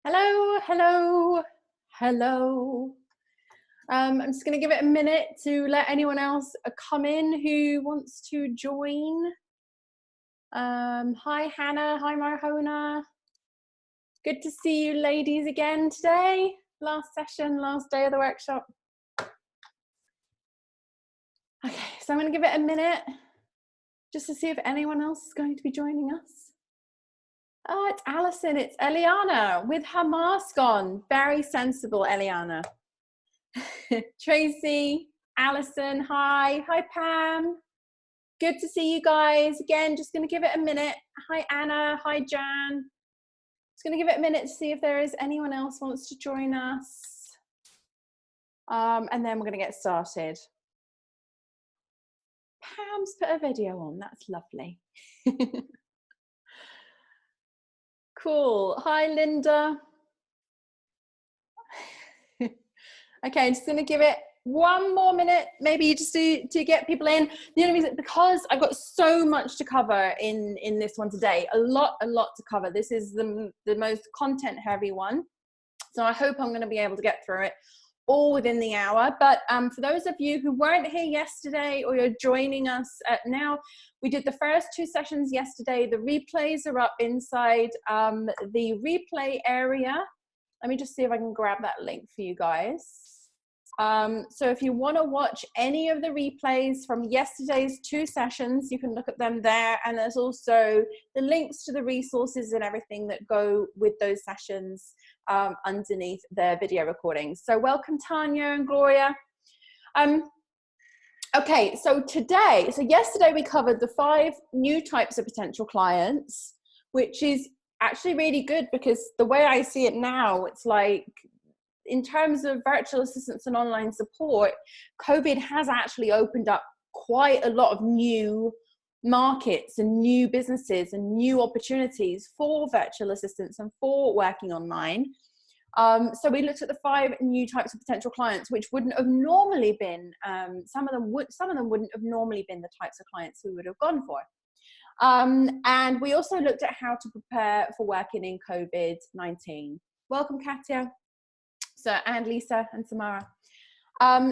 Hello, hello, hello. I'm just going to give it a minute to let anyone else come in who wants to join. Hi, Hannah. Hi, Marhona. Good to see you ladies again today. Last session, last day of the workshop. Okay, so I'm going to give it a minute just to see if anyone else is going to be joining us. Oh, it's Alison. It's Eliana with her mask on. Very sensible, Eliana. Tracy, Alison, hi. Hi, Pam. Good to see you guys. Again, just going to give it a minute. Hi, Anna. Hi, Jan. Just going to give it a minute to see if there is anyone else who wants to join us. And then we're going to get started. Pam's put a video on. That's lovely. Cool. Hi, Linda. Okay, I'm just going to give it one more minute, maybe just to get people in. The only reason, because I've got so much to cover in this one today, a lot to cover. This is the most content heavy one. So I hope I'm going to be able to get through it all within the hour. But for those of you who weren't here yesterday or you're joining us now, we did the first 2 sessions yesterday. The replays are up inside the replay area. Let me just see if I can grab that link for you guys. So if you want to watch any of the replays from yesterday's 2 sessions, you can look at them there. And there's also the links to the resources and everything that go with those sessions underneath the video recordings. So welcome, Tanya and Gloria. Okay, so yesterday we covered the 5 new types of potential clients, which is actually really good because the way I see it now, it's like, in terms of virtual assistants and online support, COVID has actually opened up quite a lot of new markets and new businesses and new opportunities for virtual assistants and for working online. So we looked at the 5 new types of potential clients, which wouldn't have normally been, some of them wouldn't have normally been the types of clients we would have gone for. And we also looked at how to prepare for working in COVID-19. Welcome, Katya. So, and Lisa and Samara.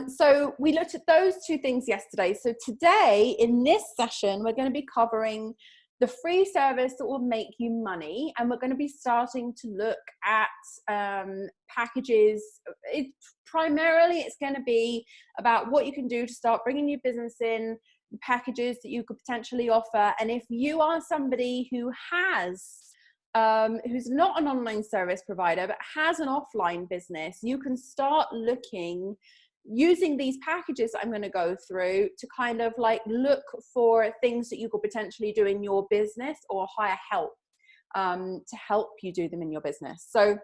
So we looked at those 2 things yesterday. So today in this session, we're going to be covering the free service that will make you money. And we're going to be starting to look at packages. Primarily, it's going to be about what you can do to start bringing your business in, the packages that you could potentially offer. And if you are somebody who who's not an online service provider but has an offline business, you can start looking using these packages that I'm going to go through to kind of like look for things that you could potentially do in your business or hire help to help you do them in your business. So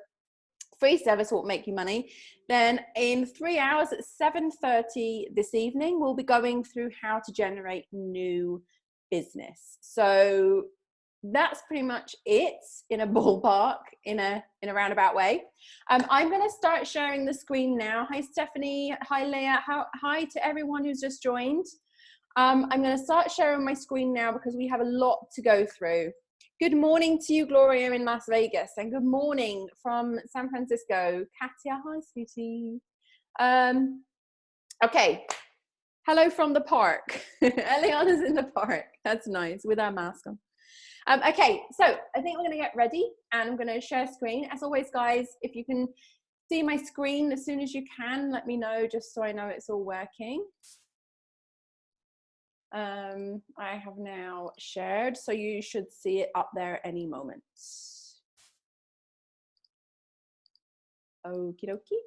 free service will make you money. Then in 3 hours at 7:30 this evening, we'll be going through how to generate new business. So that's pretty much it in a ballpark, in a roundabout way. I'm going to start sharing the screen now. Hi, Stephanie. Hi, Leah. Hi to everyone who's just joined. I'm going to start sharing my screen now because we have a lot to go through. Good morning to you, Gloria, in Las Vegas, and good morning from San Francisco. Katya, hi, sweetie. Okay. Hello from the park. Eliana's in the park. That's nice, with our mask on. Okay, so I think we're going to get ready and I'm going to share screen. As always, guys, if you can see my screen as soon as you can, let me know just so I know it's all working. I have now shared, so you should see it up there any moment. Okie dokie.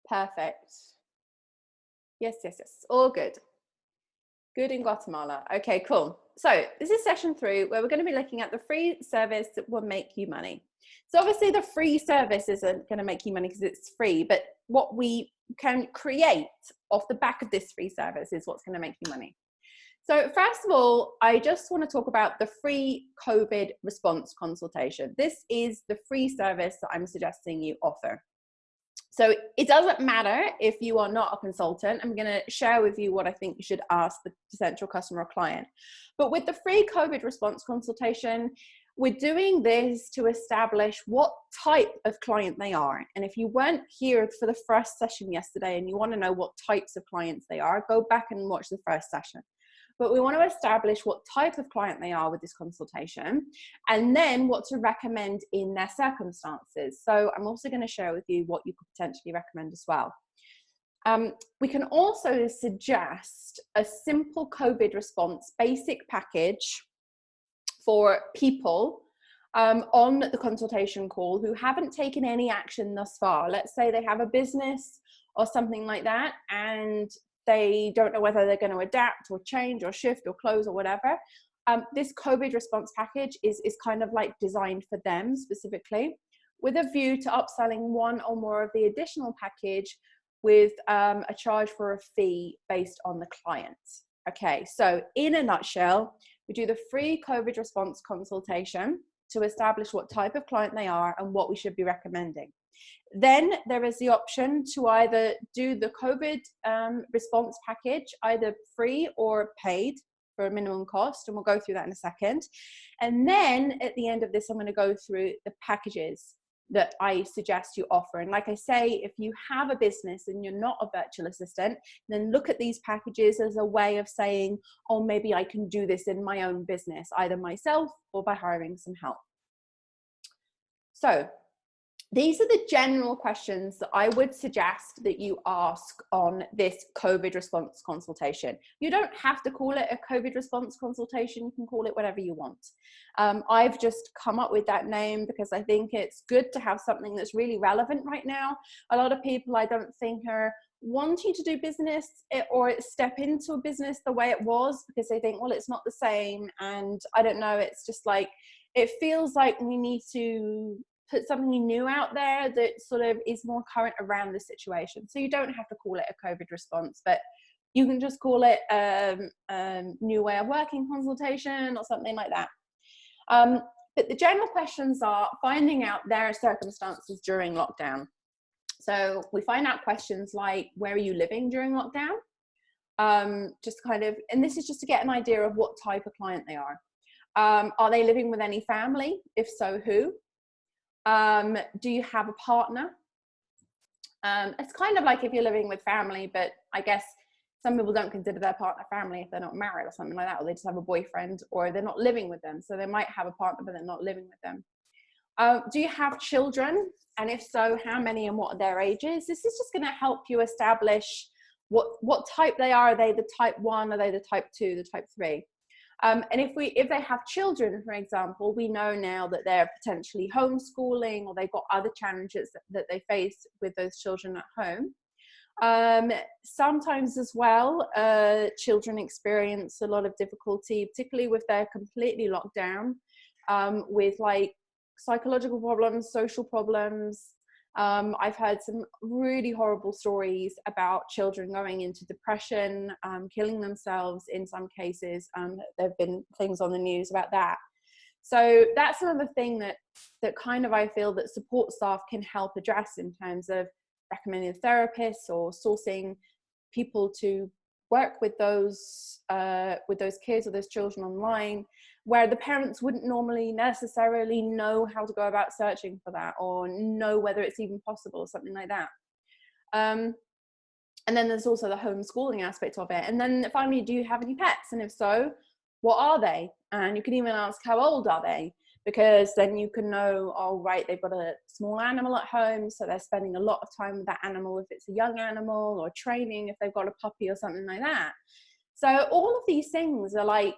Perfect. Yes, all good. Good in Guatemala. Okay, cool. So this is session 3 where we're going to be looking at the free service that will make you money. So obviously the free service isn't going to make you money because it's free, but what we can create off the back of this free service is what's going to make you money. So first of all, I just want to talk about the free COVID response consultation. This is the free service that I'm suggesting you offer. So it doesn't matter if you are not a consultant. I'm going to share with you what I think you should ask the potential customer or client. But with the free COVID response consultation, We're doing this to establish what type of client they are. And if you weren't here for the first session yesterday and you want to know what types of clients they are, go back and watch the first session. But we want to establish what type of client they are with this consultation, and then what to recommend in their circumstances. So I'm also going to share with you what you could potentially recommend as well. We can also suggest a simple COVID response basic package for people on the consultation call who haven't taken any action thus far. Let's say they have a business or something like that, and they don't know whether they're going to adapt or change or shift or close or whatever. This COVID response package is kind of like designed for them specifically, with a view to upselling one or more of the additional package with a charge for a fee based on the client. Okay, so in a nutshell, we do the free COVID response consultation to establish what type of client they are and what we should be recommending. Then there is the option to either do the COVID response package, either free or paid for a minimum cost, and we'll go through that in a second. And then at the end of this, I'm going to go through the packages that I suggest you offer. And like I say, if you have a business and you're not a virtual assistant, then look at these packages as a way of saying, oh, maybe I can do this in my own business, either myself or by hiring some help. So these are the general questions that I would suggest that you ask on this COVID response consultation. You don't have to call it a COVID response consultation. You can call it whatever you want. I've just come up with that name because I think it's good to have something that's really relevant right now. A lot of people, I don't think, are wanting to do business or step into a business the way it was, because they think, well, it's not the same. And I don't know, it's just like, it feels like we need to put something new out there that sort of is more current around the situation. So you don't have to call it a COVID response, but you can just call it a new way of working consultation or something like that. But the general questions are finding out their circumstances during lockdown. So we find out questions like, where are you living during lockdown? Just kind of, and this is just to get an idea of what type of client they are. Are they living with any family? If so, who? Do you have a partner? It's kind of like if you're living with family, but I guess some people don't consider their partner family if they're not married or something like that, or they just have a boyfriend, or they're not living with them. So they might have a partner, but they're not living with them. Do you have children? And if so, how many and what are their ages? This is just going to help you establish what type they are. Are they the type 1? Are they the type 2, the type 3? And if they have children, for example, we know now that they're potentially homeschooling, or they've got other challenges that they face with those children at home. Sometimes as well, children experience a lot of difficulty, particularly if they're completely locked down, with like psychological problems, social problems. I've heard some really horrible stories about children going into depression, killing themselves in some cases. There have been things on the news about that. So that's another thing that kind of I feel that support staff can help address in terms of recommending therapists or sourcing people to work with those kids or those children online, where the parents wouldn't normally necessarily know how to go about searching for that, or know whether it's even possible, or something like that. And then there's also the homeschooling aspect of it. And then finally, do you have any pets? And if so, what are they? And you can even ask, how old are they? Because then you can know, oh, right, they've got a small animal at home, so they're spending a lot of time with that animal if it's a young animal, or training if they've got a puppy or something like that. So all of these things are like,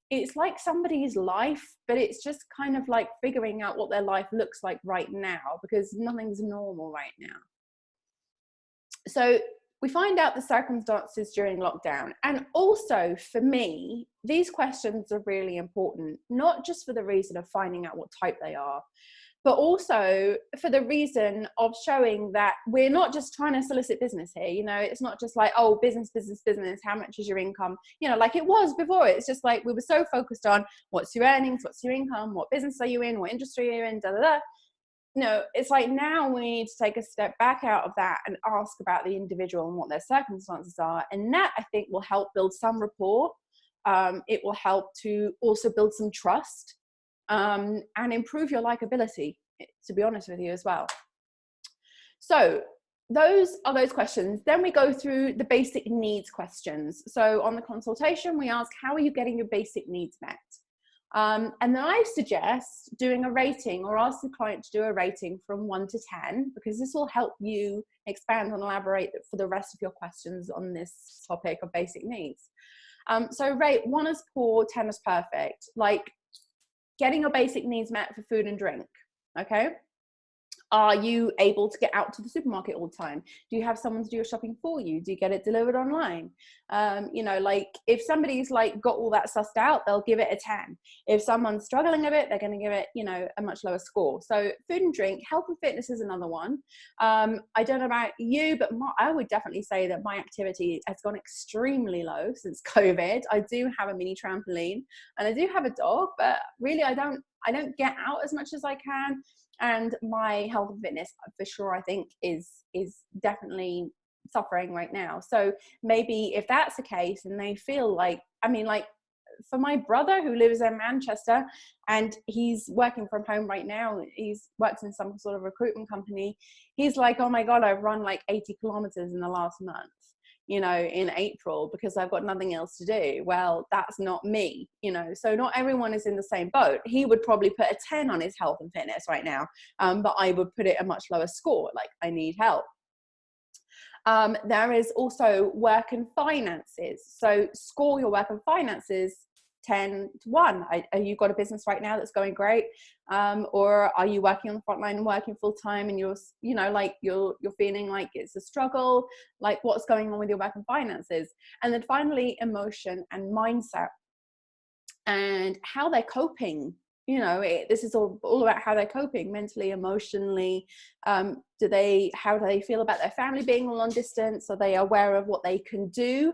it's like somebody's life, but it's just kind of like figuring out what their life looks like right now, because nothing's normal right now. So we find out the circumstances during lockdown. And also for me, these questions are really important, not just for the reason of finding out what type they are, but also for the reason of showing that we're not just trying to solicit business here. You know, it's not just like, oh, business, business, business, how much is your income? You know, like it was before. It's just like we were so focused on what's your earnings, what's your income, what business are you in, what industry are you in, da da da. No, it's like now we need to take a step back out of that and ask about the individual and what their circumstances are. And that, I think, will help build some rapport. It will help to also build some trust. and improve your likability, to be honest with you as well. So those are those questions. Then we go through the basic needs questions. So on the consultation, we ask, how are you getting your basic needs met? And then I suggest doing a rating, or ask the client to do a rating from 1 to 10, because this will help you expand and elaborate for the rest of your questions on this topic of basic needs. So rate 1 is poor, 10 is perfect. Like getting your basic needs met for food and drink, okay? Are you able to get out to the supermarket all the time? Do you have someone to do your shopping for you? Do you get it delivered online? You know, like if somebody's like got all that sussed out, they'll give it a 10. If someone's struggling a bit, they're going to give it, you know, a much lower score. So food and drink, health and fitness is another one. I don't know about you, but I would definitely say that my activity has gone extremely low since COVID. I do have a mini trampoline and I do have a dog, but really I don't get out as much as I can. And my health and fitness, for sure, I think is definitely suffering right now. So maybe if that's the case, and they feel like, I mean, like for my brother who lives in Manchester and he's working from home right now, he's works in some sort of recruitment company. He's like, oh my God, I've run like 80 kilometers in the last month, you know, in April, because I've got nothing else to do. Well, that's not me, you know, so not everyone is in the same boat. He would probably put a 10 on his health and fitness right now, but I would put it a much lower score, like I need help. There is also work and finances. So score your work and finances 10 to 1. Are you got a business right now that's going great? Or are you working on the front line and working full time and you're, you know, like you're feeling like it's a struggle? Like what's going on with your work and finances? And then finally, emotion and mindset and how they're coping. You know, this is all about how they're coping mentally, emotionally. How do they feel about their family being long distance? Are they aware of what they can do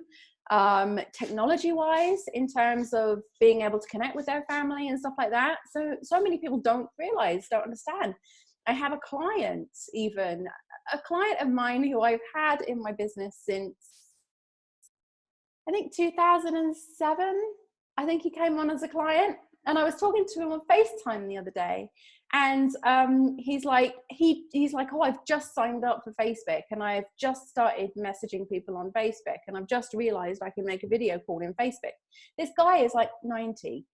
technology wise in terms of being able to connect with their family and stuff like that? So many people don't understand. I have a client of mine who I've had in my business since I think 2007. I think he came on as a client, and I was talking to him on FaceTime the other day, and he's like, oh, I've just signed up for Facebook and I've just started messaging people on Facebook and I've just realized I can make a video call in Facebook. This guy is like 90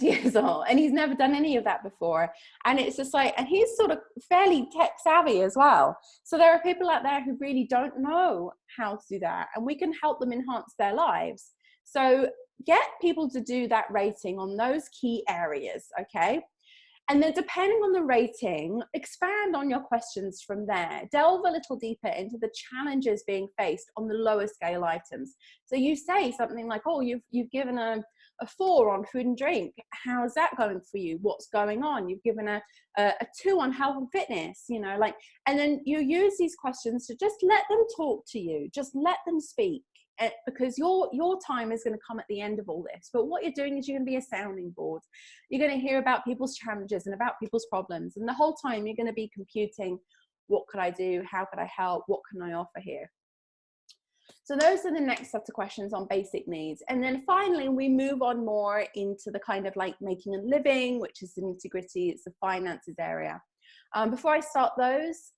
years old, and he's never done any of that before. And it's just like, and he's sort of fairly tech savvy as well. So there are people out there who really don't know how to do that, and we can help them enhance their lives. So get people to do that rating on those key areas, okay? And then depending on the rating, expand on your questions from there. Delve a little deeper into the challenges being faced on the lower scale items. So you say something like, oh, you've given a 4 on food and drink. How's that going for you? What's going on? You've given a 2 on health and fitness, you know, like, and then you use these questions to just let them talk to you. Just let them speak. Because your time is going to come at the end of all this. But what you're doing is you're going to be a sounding board. You're going to hear about people's challenges and about people's problems. And the whole time you're going to be computing, what could I do? How could I help? What can I offer here? So those are the next set of questions on basic needs. And then finally, we move on more into the kind of like making a living, which is the nitty-gritty, it's the finances area. Before I start those,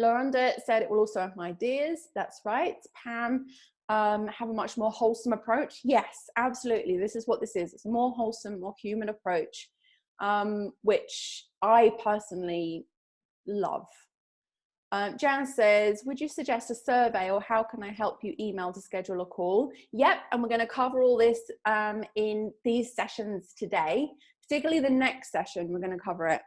Loranda said it will also have ideas. That's right. Pam, have a much more wholesome approach. Yes, absolutely. This is what this is. It's a more wholesome, more human approach, which I personally love. Jan says, would you suggest a survey, or how can I help you email to schedule a call? Yep, and we're going to cover all this in these sessions today, particularly the next session, we're going to cover it.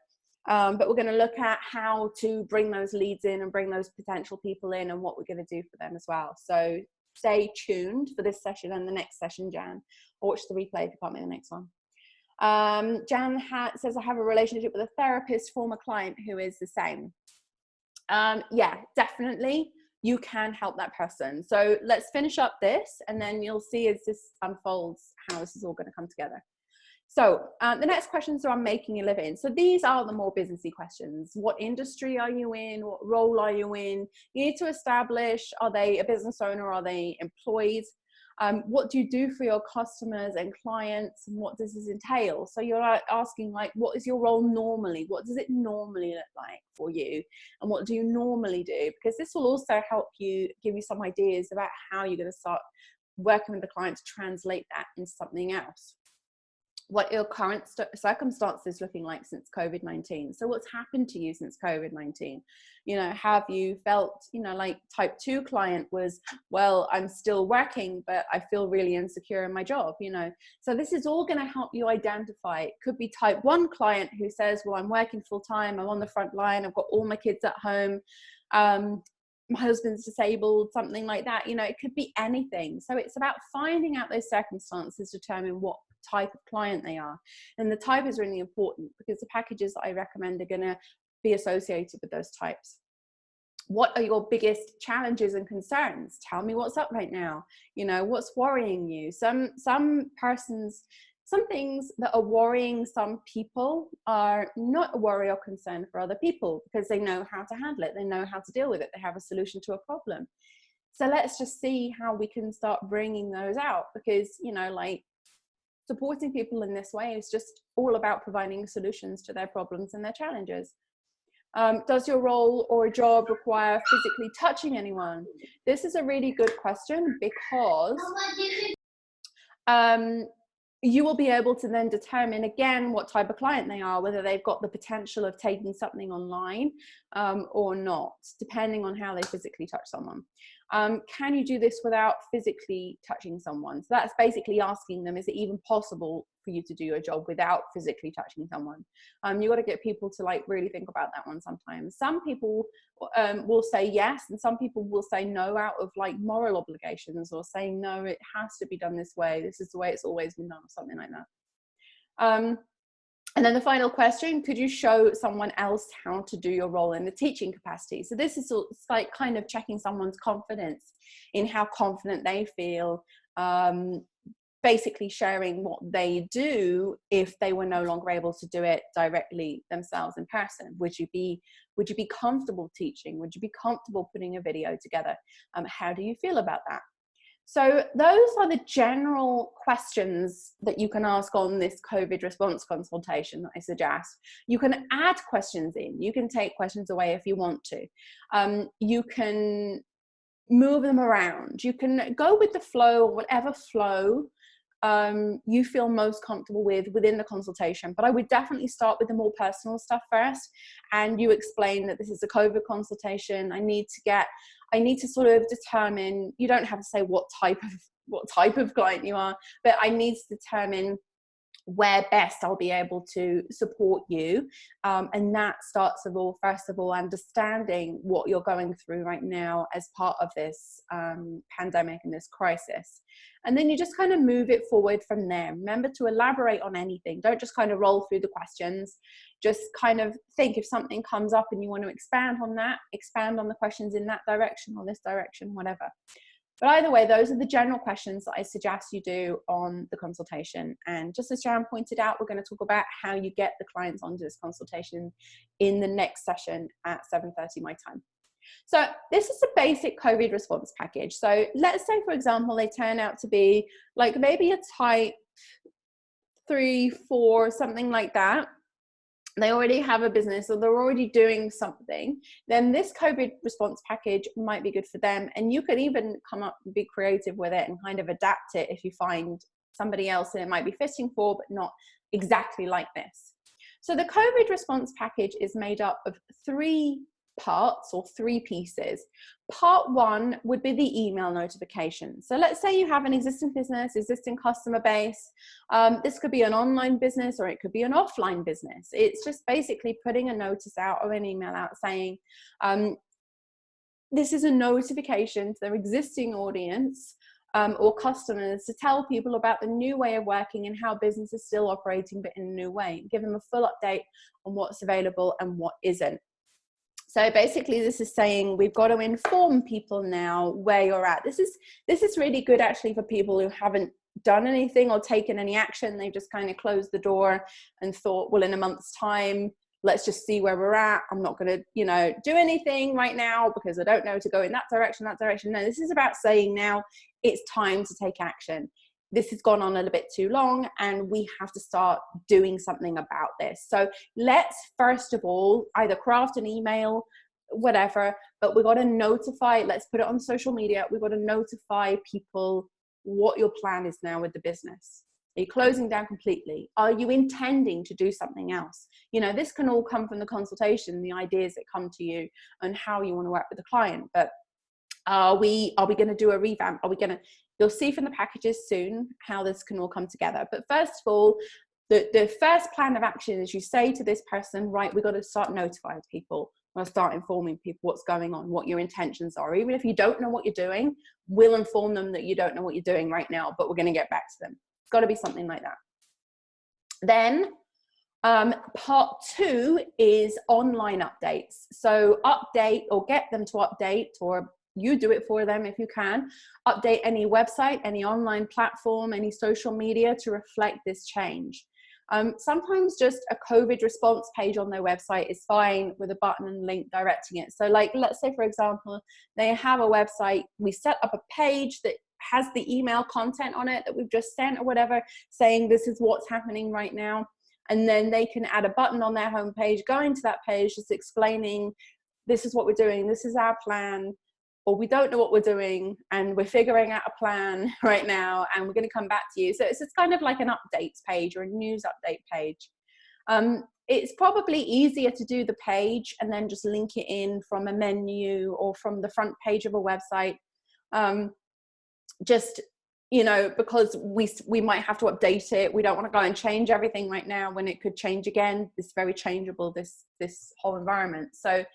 But we're going to look at how to bring those leads in and bring those potential people in and what we're going to do for them as well. So stay tuned for this session and the next session, Jan, or watch the replay if you can't make the next one. Jan says, I have a relationship with a therapist, former client who is the same. Yeah, definitely. You can help that person. So let's finish up this, and then you'll see as this unfolds how this is all going to come together. So the next questions are on making a living. So these are the more businessy questions. What industry are you in? What role are you in? You need to establish, are they a business owner? Are they employed? What do you do for your customers and clients, and what does this entail? So you're like asking, like, what is your role normally? What does it normally look like for you? And what do you normally do? Because this will also help you, give you some ideas about how you're going to start working with the client to translate that into something else. What your current circumstances looking like since COVID-19? So what's happened to you since COVID-19? You know, have you felt, you know, like type 2 client was, well, I'm still working, but I feel really insecure in my job, you know. So this is all going to help you identify. It could be type 1 client who says, well, I'm working full time, I'm on the front line, I've got all my kids at home, my husband's disabled, something like that. You know, it could be anything. So it's about finding out those circumstances, determine what type of client they are. And the type is really important, because the packages that I recommend are going to be associated with those types. What are your biggest challenges and concerns? Tell me what's up right now. You know, what's worrying you? Some things that are worrying some people are not a worry or concern for other people, because they know how to handle it. They know how to deal with it. They have a solution to a problem. So let's just see how we can start bringing those out, because, you know, like, supporting people in this way is just all about providing solutions to their problems and their challenges. Does your role or job require physically touching anyone? This is a really good question, because you will be able to then determine, again, what type of client they are, whether they've got the potential of taking something online or not, depending on how they physically touch someone. Can you do this without physically touching someone? So that's basically asking them, is it even possible for you to do your job without physically touching someone? You got to get people to like really think about that one sometimes. Some people will say yes, and some people will say no out of like moral obligations, or saying no, it has to be done this way, this is the way it's always been done, or something like that. And then the final question, could you show someone else how to do your role in the teaching capacity? So this is like kind of checking someone's confidence in how confident they feel, basically sharing what they do if they were no longer able to do it directly themselves in person. Would you be comfortable teaching? Would you be comfortable putting a video together? How do you feel about that? So those are the general questions that you can ask on this COVID response consultation that I suggest. You can add questions in. You can take questions away if you want to. You can move them around. You can go with the flow, or whatever flow you feel most comfortable with within the consultation. But I would definitely start with the more personal stuff first. And you explain that this is a COVID consultation. I need to sort of determine, you don't have to say what type of client you are, but I need to determine where best I'll be able to support you. And that starts first of all, understanding what you're going through right now as part of this pandemic and this crisis. And then you just kind of move it forward from there. Remember to elaborate on anything. Don't just kind of roll through the questions. Just kind of think, if something comes up and you want to expand on that, expand on the questions in that direction or this direction, whatever. But either way, those are the general questions that I suggest you do on the consultation. And just as Sharon pointed out, we're going to talk about how you get the clients onto this consultation in the next session at 7:30 my time. So this is a basic COVID response package. So let's say, for example, they turn out to be like maybe a type 3, 4, something like that. They already have a business, or they're already doing something, then this COVID response package might be good for them. And you could even come up and be creative with it and kind of adapt it if you find somebody else that it might be fitting for, but not exactly like this. So the COVID response package is made up of 3 parts, or 3 pieces. Part 1 would be the email notification. So let's say you have an existing business, existing customer base. This could be an online business, or it could be an offline business. It's just basically putting a notice out or an email out saying, this is a notification to their existing audience or customers to tell people about the new way of working and how business is still operating, but in a new way. Give them a full update on what's available and what isn't. So basically this is saying we've got to inform people now where you're at. This is really good actually for people who haven't done anything or taken any action. They've just kind of closed the door and thought, well, in a month's time, let's just see where we're at. I'm not going to, you know, do anything right now because I don't know to go in that direction, that direction. No, this is about saying now it's time to take action. This has gone on a little bit too long and we have to start doing something about this. So let's first of all either craft an email, whatever, but we've got to notify, let's put it on social media. We've got to notify people what your plan is now with the business. Are you closing down completely? Are you intending to do something else? You know, this can all come from the consultation, the ideas that come to you and how you want to work with the client. But are we going to do a revamp? Are we going to, you'll see from the packages soon how this can all come together. But first of all, the first plan of action is you say to this person, right, we've got to start notifying people. We'll start informing people what's going on, what your intentions are. Even if you don't know what you're doing, we'll inform them that you don't know what you're doing right now, but we're going to get back to them. It's got to be something like that. Then part 2 is online updates. So update or get them to update, or you do it for them if you can. Update any website, any online platform, any social media to reflect this change. Sometimes just a COVID response page on their website is fine with a button and link directing it. So like, let's say for example, they have a website, we set up a page that has the email content on it that we've just sent or whatever, saying this is what's happening right now. And then they can add a button on their homepage, going to that page, just explaining, this is what we're doing, this is our plan, or we don't know what we're doing and we're figuring out a plan right now and we're going to come back to you. So it's kind of like an updates page or a news update page. It's probably easier to do the page and then just link it in from a menu or from the front page of a website. Just, you know, because we might have to update it. We don't want to go and change everything right now when it could change again. It's very changeable, this whole environment. So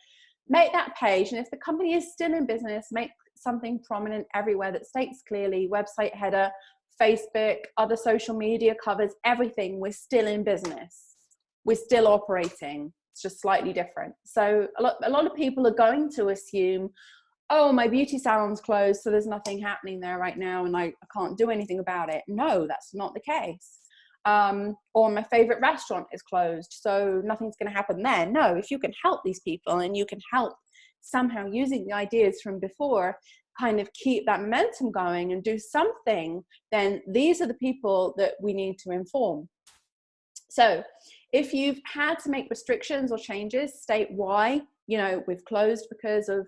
make that page, and if the company is still in business, make something prominent everywhere that states clearly, website header, Facebook, other social media covers, everything. We're still in business. We're still operating. It's just slightly different. So a lot of people are going to assume, oh, my beauty salon's closed, so there's nothing happening there right now and I can't do anything about it. No, that's not the case. Or my favorite restaurant is closed, so nothing's going to happen there. No, if you can help these people and you can help somehow using the ideas from before, kind of keep that momentum going and do something, then these are the people that we need to inform. So if you've had to make restrictions or changes, state why. You know, we've closed because of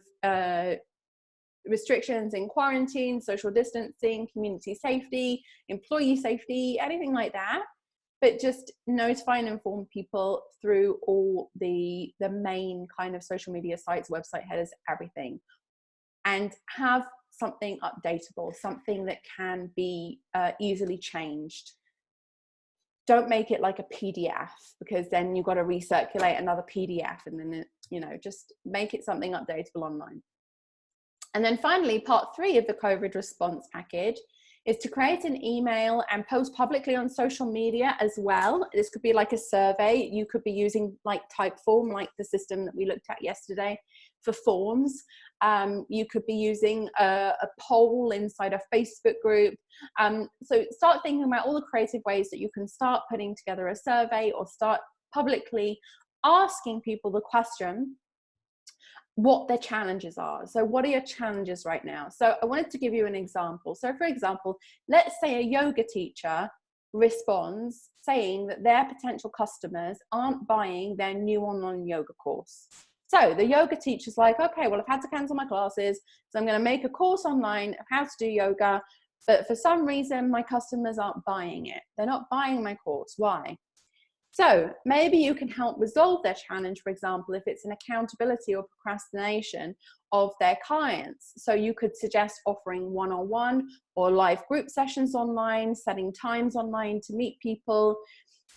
restrictions in quarantine, social distancing, community safety, employee safety, anything like that. But just notify and inform people through all the main kind of social media sites, website headers, everything. And have something updatable, something that can be easily changed. Don't make it like a PDF, because then you've got to recirculate another PDF, and then, you know, just make it something updatable online. And then finally, part 3 of the COVID response package is to create an email and post publicly on social media as well. This could be like a survey. You could be using like Typeform, like the system that we looked at yesterday, for forms. You could be using a poll inside a Facebook group. So start thinking about all the creative ways that you can start putting together a survey, or start publicly asking people the question, what their challenges are. So what are your challenges right now? So I wanted to give you an example. So for example, let's say a yoga teacher responds saying that their potential customers aren't buying their new online yoga course. So the yoga teacher's like, okay, well, I've had to cancel my classes, so I'm going to make a course online of how to do yoga, but for some reason my customers aren't buying it. They're not buying my course. Why? So maybe you can help resolve their challenge, for example, if it's an accountability or procrastination of their clients. So you could suggest offering one-on-one or live group sessions online, setting times online to meet people,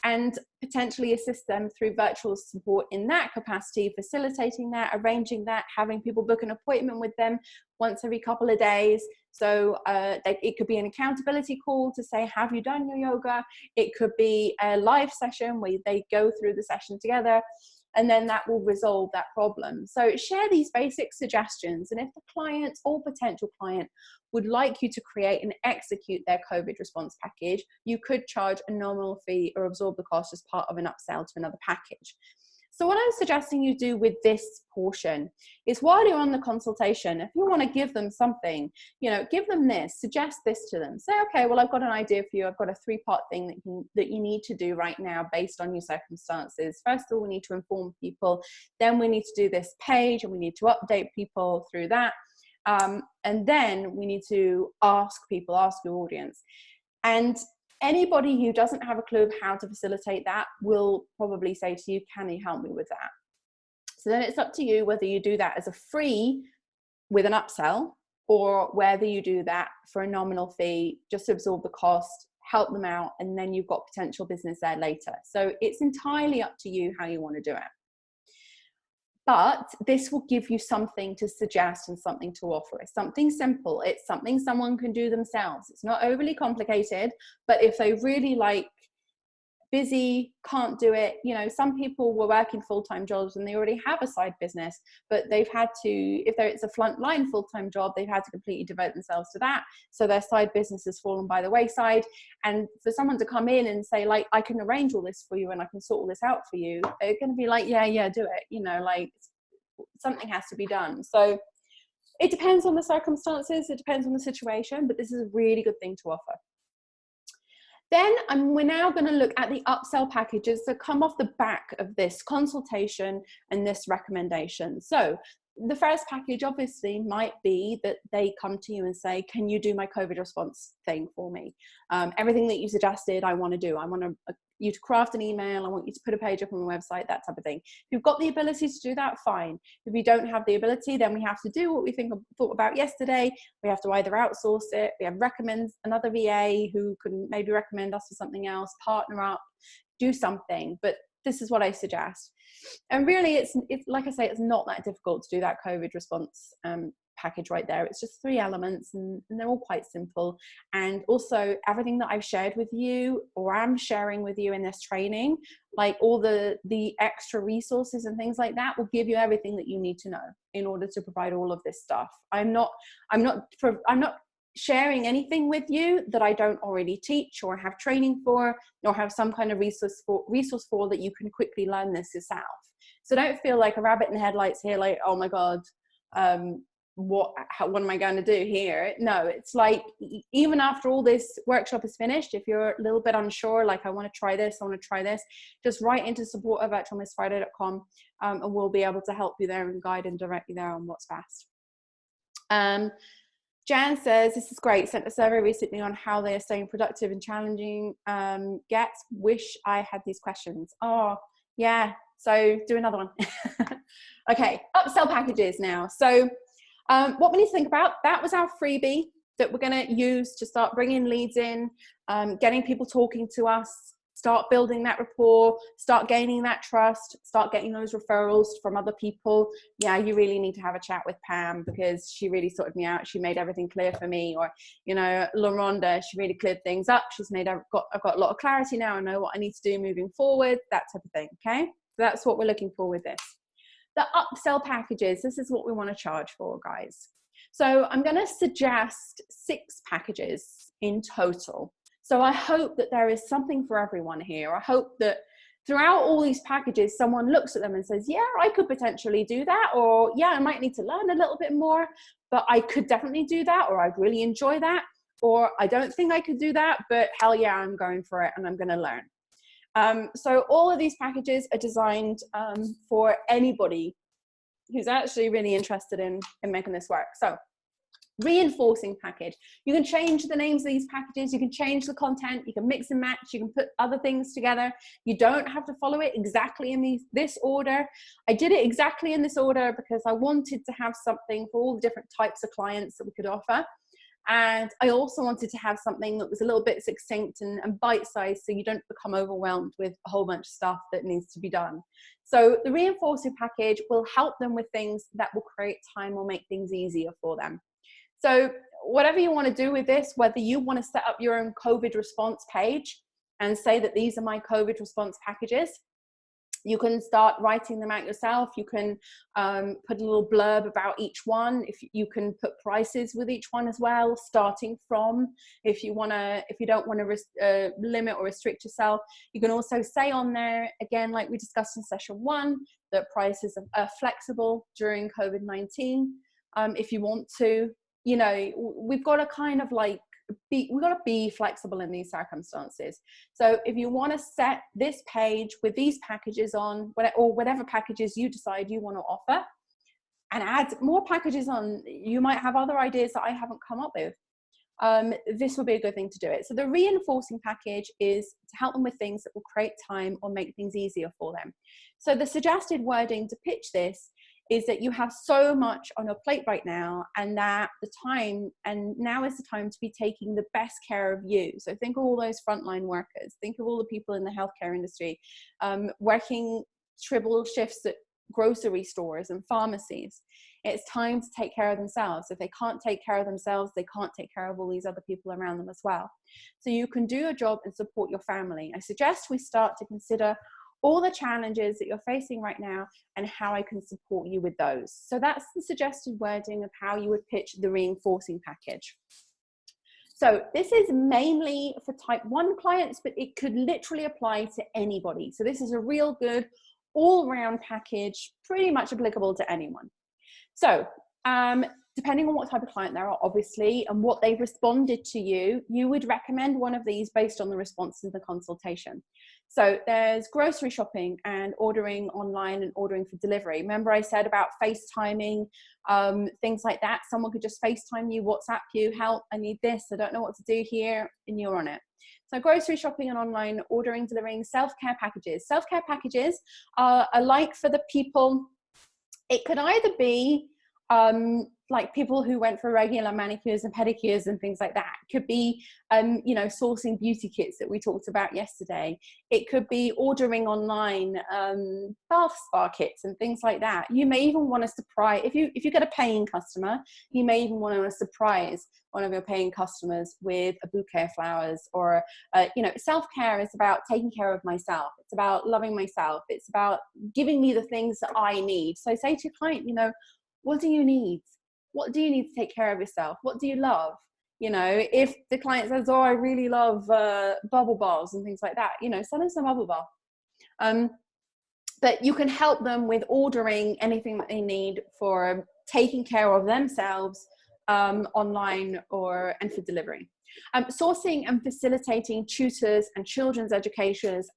and potentially assist them through virtual support in that capacity, facilitating that, arranging that, having people book an appointment with them once every couple of days. So it could be an accountability call to say, have you done your yoga? It could be a live session where they go through the session together, and then that will resolve that problem. So share these basic suggestions, and if the client or potential client would like you to create and execute their COVID response package, you could charge a nominal fee or absorb the cost as part of an upsell to another package. So what I'm suggesting you do with this portion is, while you're on the consultation, if you want to give them something, give them this, suggest this to them. Say, okay, well, I've got an idea for you. I've got a 3-part thing that you need to do right now based on your circumstances. First of all, we need to inform people. Then we need to do this page, and we need to update people through that. And then we need to ask your audience. And anybody who doesn't have a clue of how to facilitate that will probably say to you, can you help me with that? So then it's up to you whether you do that as a free with an upsell, or whether you do that for a nominal fee, just to absorb the cost, help them out, and then you've got potential business there later. So it's entirely up to you how you want to do it. But this will give you something to suggest and something to offer. It's something simple. It's something someone can do themselves. It's not overly complicated, but if they really busy, can't do it. Some people were working full-time jobs and they already have a side business, but they've had to, if it's a frontline full-time job, they've had to completely devote themselves to that. So their side business has fallen by the wayside. And for someone to come in and say, I can arrange all this for you and I can sort all this out for you, they're going to be like, yeah, do it. Something has to be done. So it depends on the circumstances. It depends on the situation, but this is a really good thing to offer. Then we're now going to look at the upsell packages that come off the back of this consultation and this recommendation. So the first package obviously might be that they come to you and say, can you do my COVID response thing for me? Everything that you suggested, I want to do. I want you to craft an email. I want you to put a page up on my website, that type of thing. If you've got the ability to do that, fine. If you don't have the ability, then we have to do what we thought about yesterday. We have to either outsource it, we have recommend another VA who can maybe recommend us for something else, partner up, do something. But this is what I suggest. And really, it's like I say, it's not that difficult to do that COVID response package right there. It's just 3 elements, and they're all quite simple. And also, everything that I've shared with you, or I'm sharing with you in this training, like all the extra resources and things like that, will give you everything that you need to know in order to provide all of this stuff. I'm not sharing anything with you that I don't already teach or have training for, or have some kind of resource for that you can quickly learn this yourself. So don't feel like a rabbit in the headlights here, like, oh my God, what am I going to do here? No, it's like, even after all this workshop is finished, if you're a little bit unsure, like I want to try this, just write into support@virtualmissfriday.com, and we'll be able to help you there and guide and direct you there on what's best. Jan says, this is great. Sent a survey recently on how they are staying productive and challenging. Wish I had these questions. Oh, yeah. So do another one. Okay, upsell packages now. So what we need to think about, that was our freebie that we're going to use to start bringing leads in, getting people talking to us, start building that rapport, start gaining that trust, start getting those referrals from other people. Yeah, you really need to have a chat with Pam because she really sorted me out. She made everything clear for me. Or, LaRonda, she really cleared things up. I've got a lot of clarity now. I know what I need to do moving forward, that type of thing. Okay, so that's what we're looking for with this. The upsell packages, this is what we want to charge for, guys. So I'm going to suggest 6 packages in total. So I hope that there is something for everyone here. I hope that throughout all these packages, someone looks at them and says, yeah, I could potentially do that. Or yeah, I might need to learn a little bit more, but I could definitely do that. Or I'd really enjoy that. Or I don't think I could do that, but hell yeah, I'm going for it and I'm going to learn. So all of these packages are designed for anybody who's actually really interested in making this work. So reinforcing package. You can change the names of these packages. You can change the content. You can mix and match. You can put other things together. You don't have to follow it exactly in this order. I did it exactly in this order because I wanted to have something for all the different types of clients that we could offer. And I also wanted to have something that was a little bit succinct and bite-sized, so you don't become overwhelmed with a whole bunch of stuff that needs to be done. So the reinforcing package will help them with things that will create time or make things easier for them. So whatever you want to do with this, whether you want to set up your own COVID response page and say that these are my COVID response packages, You can start writing them out yourself. You can put a little blurb about each one. If you can put prices with each one as well, starting from, if you don't want to limit or restrict yourself. You can also say on there, again, like we discussed in session 1, that prices are flexible during COVID-19. If you want to, you know, we've got to kind of like we've got to be flexible in these circumstances. So if you want to set this page with these packages on, or whatever packages you decide you want to offer, and add more packages on, you might have other ideas that I haven't come up with. This would be a good thing to do it. So the reinforcing package is to help them with things that will create time or make things easier for them. So the suggested wording to pitch this is that you have so much on your plate right now, and that now is the time to be taking the best care of you. So think of all those frontline workers, think of all the people in the healthcare industry, working triple shifts at grocery stores and pharmacies. It's time to take care of themselves. If they can't take care of themselves, they can't take care of all these other people around them as well. So you can do your job and support your family. I suggest we start to consider all the challenges that you're facing right now and how I can support you with those. So that's the suggested wording of how you would pitch the reinforcing package. So this is mainly for type 1 clients, but it could literally apply to anybody. So this is a real good all-round package, pretty much applicable to anyone. So depending on what type of client they are, obviously, and what they've responded to you, you would recommend one of these based on the response in the consultation. So there's grocery shopping and ordering online and ordering for delivery. Remember I said about FaceTiming, things like that. Someone could just FaceTime you, WhatsApp you, help, I need this, I don't know what to do here, and you're on it. So grocery shopping and online ordering, delivering, self-care packages. Self-care packages are like for the people, it could either be like people who went for regular manicures and pedicures and things like that. It could be, you know, sourcing beauty kits that we talked about yesterday. It could be ordering online bath spa kits and things like that. You may even want to surprise, if you get a paying customer, you may even want to surprise one of your paying customers with a bouquet of flowers. Or, you know, self-care is about taking care of myself. It's about loving myself. It's about giving me the things that I need. So say to your client, you know, what do you need? What do you need to take care of yourself? What do you love? You know, if the client says, oh, I really love bubble baths and things like that, you know, send them some bubble bath. But you can help them with ordering anything that they need for taking care of themselves online and for delivery. Sourcing and facilitating tutors and children educators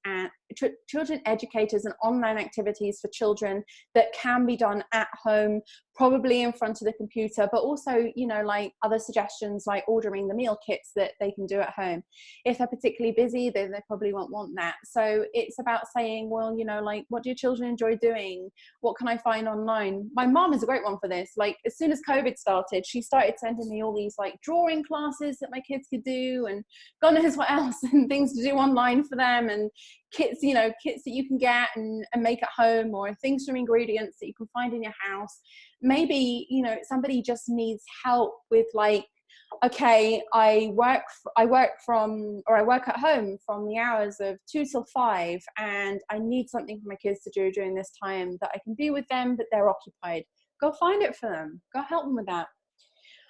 and online activities for children that can be done at home, probably in front of the computer, but also, you know, like other suggestions like ordering the meal kits that they can do at home. If they're particularly busy, they probably won't want that. So it's about saying, well, you know, like, what do your children enjoy doing? What can I find online? My mom is a great one for this. Like, as soon as COVID started, she started sending me all these like drawing classes that my kids could do, and God knows what else, and things to do online for them, and kits, you know, kits that you can get and make at home, or things from ingredients that you can find in your house. Maybe, you know, somebody just needs help with like, okay, I work at home from the hours of 2 till 5, and I need something for my kids to do during this time that I can be with them, but they're occupied. Go find it for them. Go help them with that.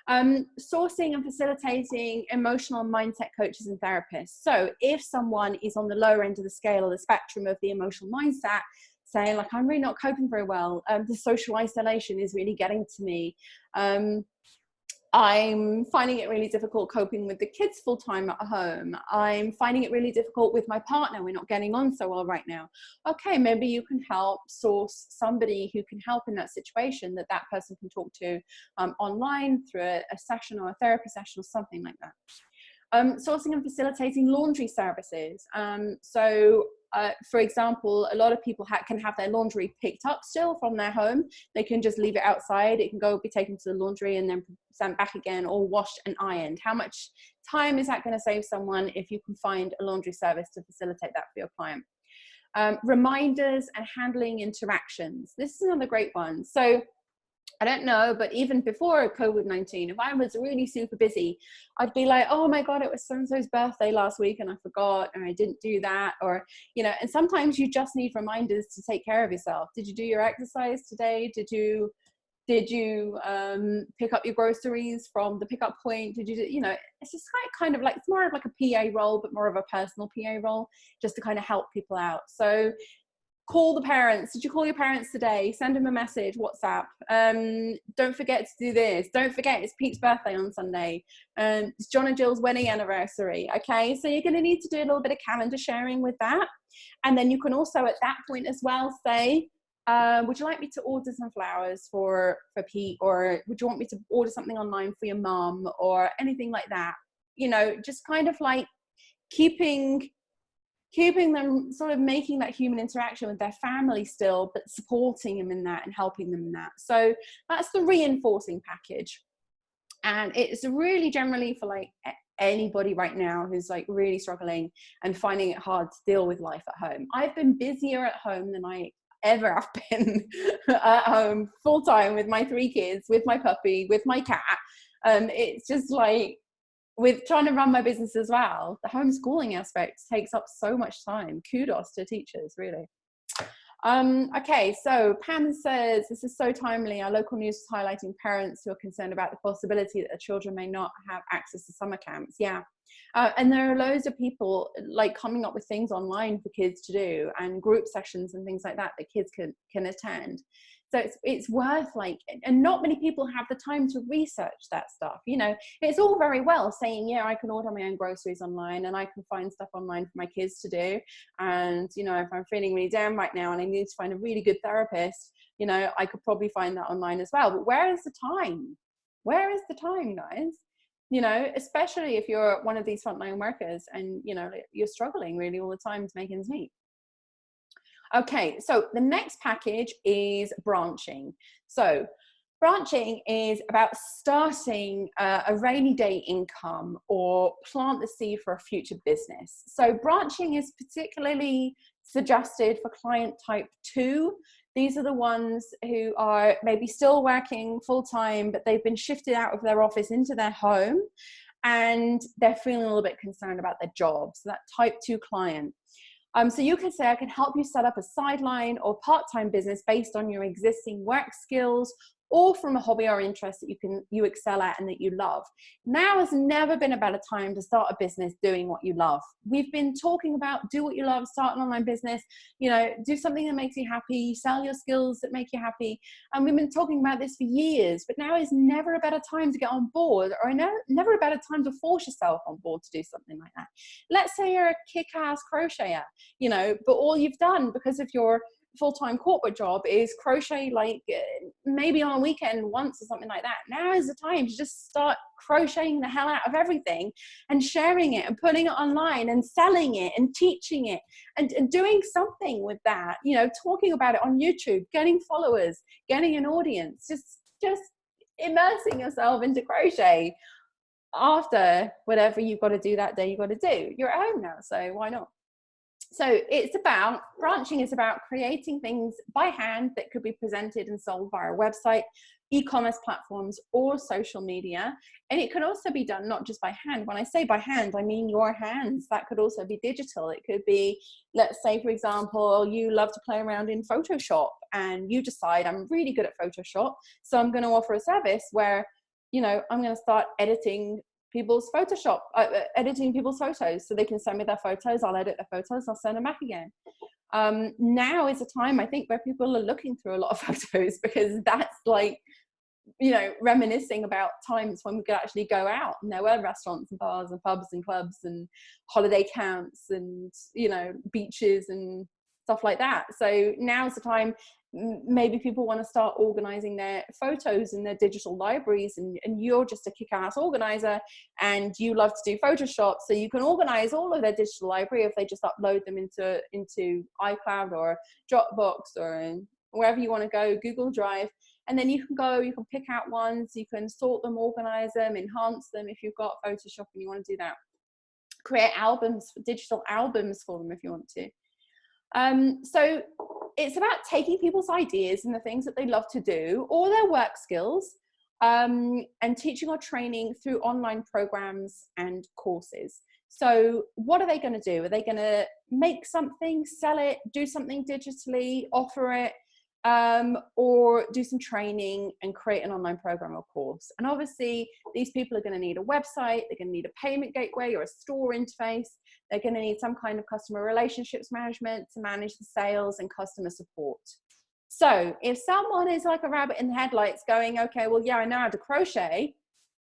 Sourcing and facilitating emotional and mindset coaches and therapists. So if someone is on the lower end of the scale or the spectrum of the emotional mindset, saying like, I'm really not coping very well, the social isolation is really getting to me, I'm finding it really difficult coping with the kids full time at home, I'm finding it really difficult with my partner, we're not getting on so well right now. Okay, maybe you can help source somebody who can help in that situation, that person can talk to online through a session or a therapy session or something like that. Sourcing and facilitating laundry services. For example, a lot of people can have their laundry picked up still from their home. They can just leave it outside. It can be taken to the laundry and then sent back again, or washed and ironed. How much time is that going to save someone if you can find a laundry service to facilitate that for your client? Reminders and handling interactions. This is another great one. So I don't know, but even before COVID-19, if I was really super busy, I'd be like, oh my God, it was so-and-so's birthday last week and I forgot and I didn't do that. Or, you know, and sometimes you just need reminders to take care of yourself. Did you do your exercise today? Did you pick up your groceries from the pickup point? Did you, you know, it's just kind of like, it's more of like a PA role, but more of a personal PA role, just to kind of help people out. So call the parents. Did you call your parents today? Send them a message, WhatsApp. Don't forget to do this. Don't forget it's Pete's birthday on Sunday. It's John and Jill's wedding anniversary. Okay, so you're going to need to do a little bit of calendar sharing with that. And then you can also at that point as well say, would you like me to order some flowers for Pete? Or would you want me to order something online for your mum? Or anything like that. You know, just kind of like keeping them, sort of making that human interaction with their family still, but supporting them in that and helping them in that. So that's the reinforcing package. And it's really generally for like anybody right now who's like really struggling and finding it hard to deal with life at home. I've been busier at home than I ever have been at home full time with my 3 kids, with my puppy, with my cat. It's just like, with trying to run my business as well, the homeschooling aspect takes up so much time. Kudos to teachers, really. Okay, so Pam says, this is so timely. Our local news is highlighting parents who are concerned about the possibility that their children may not have access to summer camps. Yeah. And there are loads of people like coming up with things online for kids to do and group sessions and things like that that kids can attend. So it's worth like, and not many people have the time to research that stuff. You know, it's all very well saying, yeah, I can order my own groceries online and I can find stuff online for my kids to do. And, you know, if I'm feeling really down right now and I need to find a really good therapist, you know, I could probably find that online as well. But where is the time? Where is the time, guys? You know, especially if you're one of these frontline workers and, you know, you're struggling really all the time to make ends meet. Okay, so the next package is branching. So branching is about starting a rainy day income or plant the seed for a future business. So branching is particularly suggested for client type 2. These are the ones who are maybe still working full-time, but they've been shifted out of their office into their home and they're feeling a little bit concerned about their job. So that type 2 client. So you can say, I can help you set up a sideline or part-time business based on your existing work skills or from a hobby or interest that you excel at and that you love. Now has never been a better time to start a business doing what you love. We've been talking about do what you love, start an online business, you know, do something that makes you happy, sell your skills that make you happy. And we've been talking about this for years, but now is never a better time to get on board, or never a better time to force yourself on board to do something like that. Let's say you're a kick-ass crocheter, you know, but all you've done because of your full-time corporate job is crochet like maybe on a weekend once or something like that. Now is the time to just start crocheting the hell out of everything and sharing it and putting it online and selling it and teaching it and doing something with that, you know, talking about it on YouTube, getting followers, getting an audience, just immersing yourself into crochet. After whatever you've got to do that day, you've got to do. You're at home now, so why not? So branching is about creating things by hand that could be presented and sold via a website, e-commerce platforms, or social media. And it could also be done not just by hand. When I say by hand, I mean your hands. That could also be digital. It could be, let's say, for example, you love to play around in Photoshop and you decide I'm really good at Photoshop. So I'm going to offer a service where, you know, I'm going to start editing people's editing people's photos so they can send me their photos. I'll edit their photos. I'll send them back again. Now is a time, I think, where people are looking through a lot of photos because that's like, you know, reminiscing about times when we could actually go out and there were restaurants and bars and pubs and clubs and holiday camps and, you know, beaches and stuff like that. So now's the time. Maybe people want to start organizing their photos in their digital libraries and you're just a kick-ass organizer and you love to do Photoshop, so you can organize all of their digital library if they just upload them into iCloud or Dropbox or wherever you want to go, Google Drive. And then you can pick out ones, you can sort them, organize them, enhance them if you've got Photoshop and you want to do that. Create albums, digital albums for them if you want to. So it's about taking people's ideas and the things that they love to do, or their work skills, and teaching or training through online programs and courses. So what are they going to do? Are they going to make something, sell it, do something digitally, offer it, or do some training and create an online program or course? And obviously these people are going to need a website, they're going to need a payment gateway or a store interface, they're going to need some kind of customer relationships management to manage the sales and customer support. So if someone is like a rabbit in the headlights going, okay, well, yeah, I know how to crochet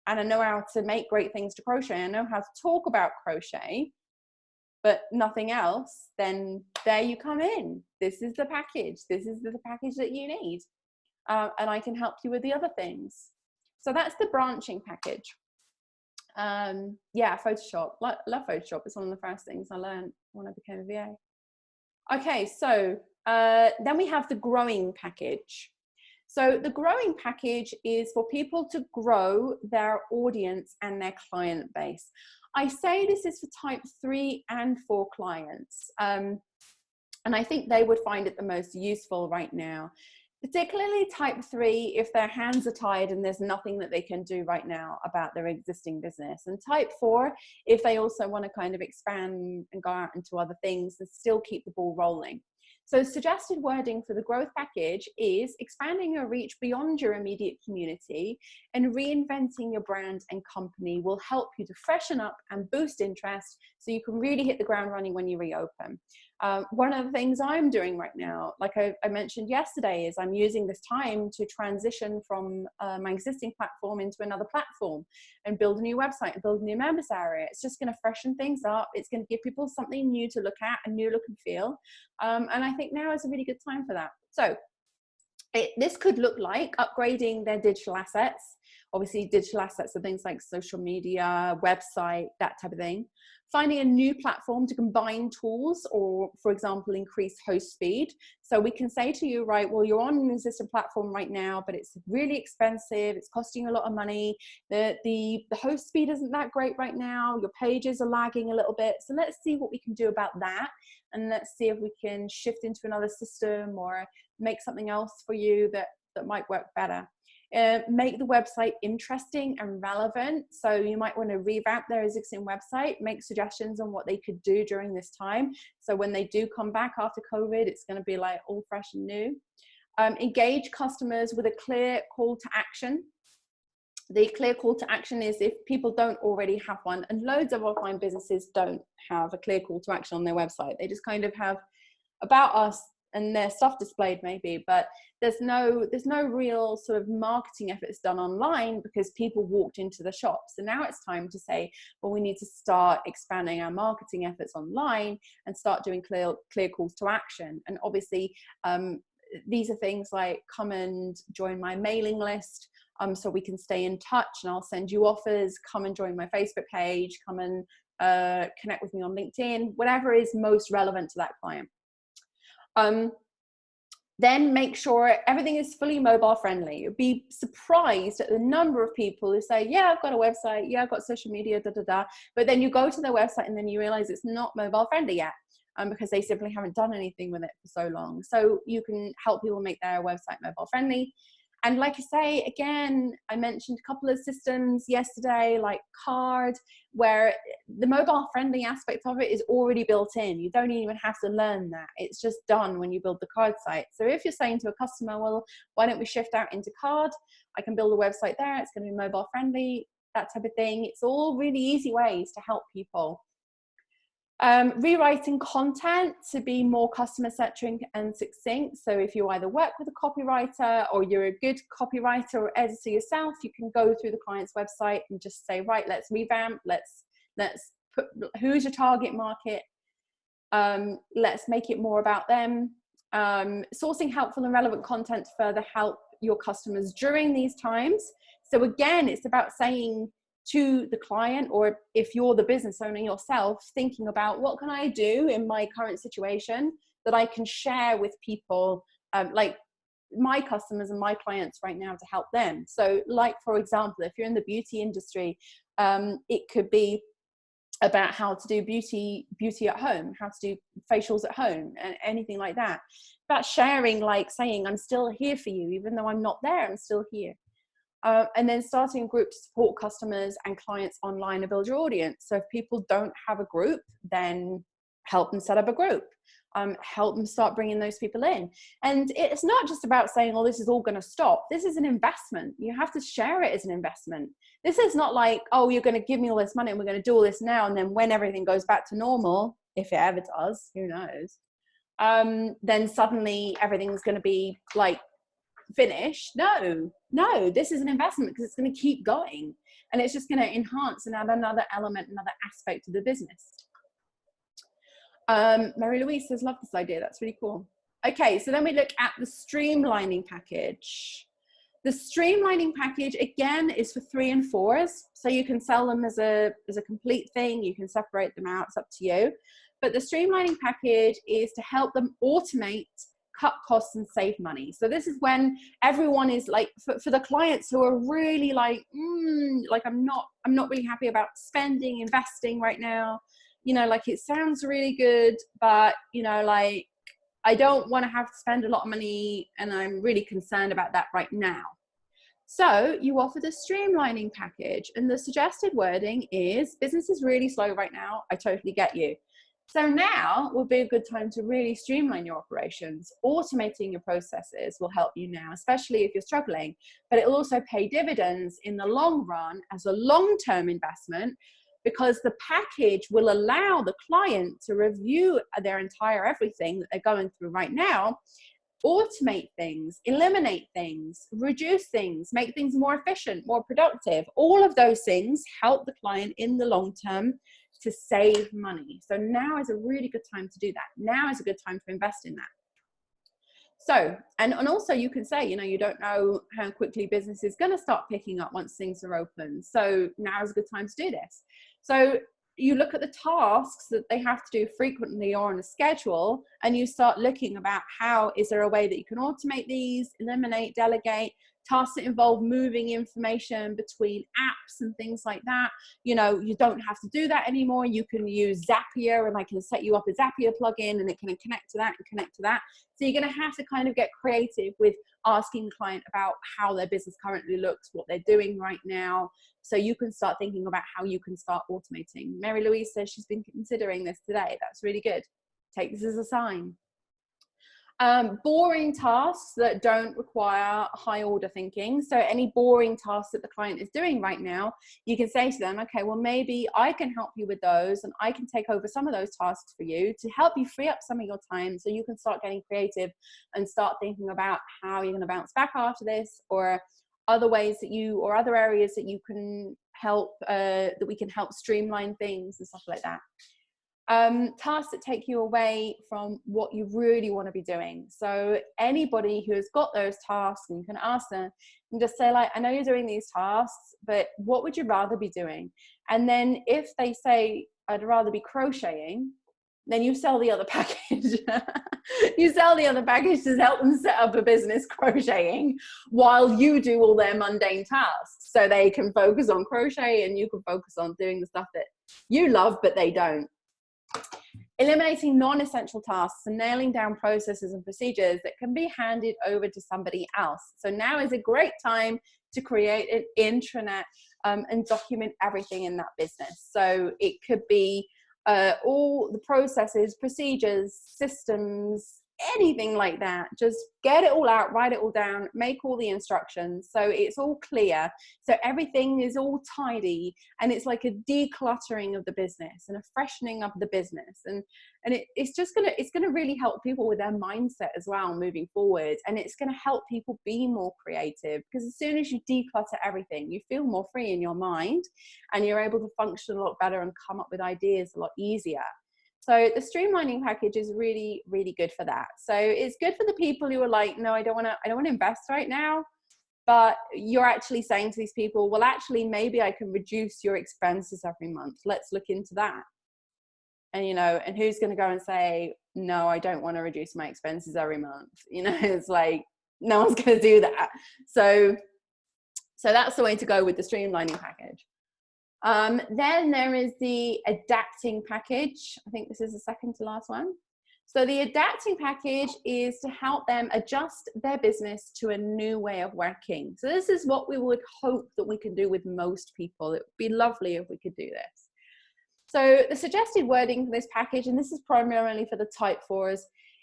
and I know how to make great things to crochet, I know how to talk about crochet, but nothing else, then there you come in. This is the package. This is the package that you need. And I can help you with the other things. So that's the branching package. Yeah, Photoshop. Love Photoshop. It's one of the first things I learned when I became a VA. Okay, so then we have the growing package. So the growing package is for people to grow their audience and their client base. I say this is for type 3 and 4 clients. And I think they would find it the most useful right now, particularly type 3 if their hands are tied and there's nothing that they can do right now about their existing business. And type 4 if they also want to kind of expand and go out into other things and still keep the ball rolling. So suggested wording for the growth package is expanding your reach beyond your immediate community and reinventing your brand and company will help you to freshen up and boost interest so you can really hit the ground running when you reopen. One of the things I'm doing right now, like I mentioned yesterday, is I'm using this time to transition from my existing platform into another platform and build a new website and build a new members area. It's just going to freshen things up. It's going to give people something new to look at, a new look and feel. And I think now is a really good time for that. So this could look like upgrading their digital assets. Obviously, digital assets are things like social media, website, that type of thing. Finding a new platform to combine tools or, for example, increase host speed. So we can say to you, right, well, you're on an existing platform right now, but it's really expensive. It's costing you a lot of money. The host speed isn't that great right now. Your pages are lagging a little bit. So let's see what we can do about that. And let's see if we can shift into another system or make something else for you that might work better. Make the website interesting and relevant. So you might want to revamp their existing website, make suggestions on what they could do during this time. So when they do come back after COVID, it's going to be like all fresh and new. Engage customers with a clear call to action. The clear call to action is if people don't already have one, and loads of offline businesses don't have a clear call to action on their website. They just kind of have about us and their stuff displayed maybe, but there's no real sort of marketing efforts done online because people walked into the shop. So now it's time to say, well, we need to start expanding our marketing efforts online and start doing clear calls to action. And obviously these are things like come and join my mailing list so we can stay in touch and I'll send you offers, come and join my Facebook page, come and connect with me on LinkedIn, whatever is most relevant to that client. Then make sure everything is fully mobile friendly. You'll be surprised at the number of people who say, yeah, I've got a website, yeah, I've got social media, but then you go to their website and then you realize it's not mobile friendly yet because they simply haven't done anything with it for so long. So you can help people make their website mobile friendly. And like I say, again, I mentioned a couple of systems yesterday, like Card, where the mobile friendly aspect of it is already built in. You don't even have to learn that. It's just done when you build the Card site. So if you're saying to a customer, well, why don't we shift out into Card? I can build a website there. It's going to be mobile friendly, that type of thing. It's all really easy ways to help people. Rewriting content to be more customer centric and succinct. So if you either work with a copywriter or you're a good copywriter or editor yourself, you can go through the client's website and just say, right, let's revamp, let's put, who's your target market? Let's make it more about them. Sourcing helpful and relevant content to further help your customers during these times. So again, it's about saying to the client, or if you're the business owner yourself, thinking about what can I do in my current situation that I can share with people, like my customers and my clients right now to help them. So like, for example, if you're in the beauty industry, it could be about how to do beauty at home, how to do facials at home, and anything like that. About sharing, like saying, I'm still here for you, even though I'm not there, I'm still here. And then starting a group to support customers and clients online and build your audience. So if people don't have a group, then help them set up a group. Help them start bringing those people in. And it's not just about saying, oh, this is all going to stop. This is an investment. You have to share it as an investment. This is not like, oh, you're going to give me all this money and we're going to do all this now, and then when everything goes back to normal, if it ever does, who knows, then suddenly everything's going to be like finished. No, this is an investment because it's going to keep going, and it's just going to enhance and add another element, another aspect to the business. Mary Louise says, love this idea. That's really cool. Okay, so then we look at the streamlining package. The streamlining package, again, is for 3 and 4s. So you can sell them as a complete thing. You can separate them out. It's up to you. But the streamlining package is to help them automate, cut costs, and save money. So this is when everyone is like, for the clients who are really like, I'm not really happy about spending, investing right now. You know, like it sounds really good, but you know, like I don't want to have to spend a lot of money, and I'm really concerned about that right now. So you offer the streamlining package, and the suggested wording is, business is really slow right now. I totally get you. So now will be a good time to really streamline your operations. Automating your processes will help you now, especially if you're struggling, but it will also pay dividends in the long run as a long-term investment, because the package will allow the client to review their entire everything that they're going through right now, automate things, eliminate things, reduce things, make things more efficient, more productive. All of those things help the client in the long term to save money. So now is a really good time to do that. Now is a good time to invest in that. So, and also you can say, you know, you don't know how quickly business is going to start picking up once things are open. So now is a good time to do this. So you look at the tasks that they have to do frequently or on a schedule, and you start looking about how, is there a way that you can automate these, eliminate, delegate, tasks that involve moving information between apps and things like that. You know, you don't have to do that anymore. You can use Zapier, and I can set you up a Zapier plugin, and it can connect to that and connect to that. So you're going to have to kind of get creative with asking the client about how their business currently looks, what they're doing right now. So you can start thinking about how you can start automating. Mary Louise says she's been considering this today. That's really good. Take this as a sign. Boring tasks that don't require high order thinking. So any boring tasks that the client is doing right now, you can say to them, okay, well, maybe I can help you with those, and I can take over some of those tasks for you to help you free up some of your time, so you can start getting creative and start thinking about how you're going to bounce back after this, or other ways that you, or other areas that you can help, that we can help streamline things and stuff like that. Tasks that take you away from what you really want to be doing. So anybody who has got those tasks, and you can ask them and just say, like, I know you're doing these tasks, but what would you rather be doing? And then if they say, I'd rather be crocheting, then you sell the other package. You sell the other package to help them set up a business crocheting while you do all their mundane tasks. So they can focus on crochet, and you can focus on doing the stuff that you love, but they don't. Eliminating non-essential tasks and nailing down processes and procedures that can be handed over to somebody else. So now is a great time to create an intranet and document everything in that business. So it could be all the processes, procedures, systems, anything like that. Just get it all out, write it all down, make all the instructions so it's all clear, so everything is all tidy, and it's like a decluttering of the business and a freshening up the business, and it's gonna really help people with their mindset as well moving forward, and it's gonna help people be more creative, because as soon as you declutter everything, you feel more free in your mind, and you're able to function a lot better and come up with ideas a lot easier. So the streamlining package is really, really good for that. So it's good for the people who are like, no, I don't want to invest right now. But you're actually saying to these people, well, actually, maybe I can reduce your expenses every month. Let's look into that. And, you know, and who's going to go and say, no, I don't want to reduce my expenses every month. You know, it's like, no one's going to do that. So that's the way to go with the streamlining package. Then there is the adapting package. I think this is the second to last one. So the adapting package is to help them adjust their business to a new way of working. So this is what we would hope that we can do with most people. It would be lovely if we could do this. So the suggested wording for this package, and this is primarily for the type 4s,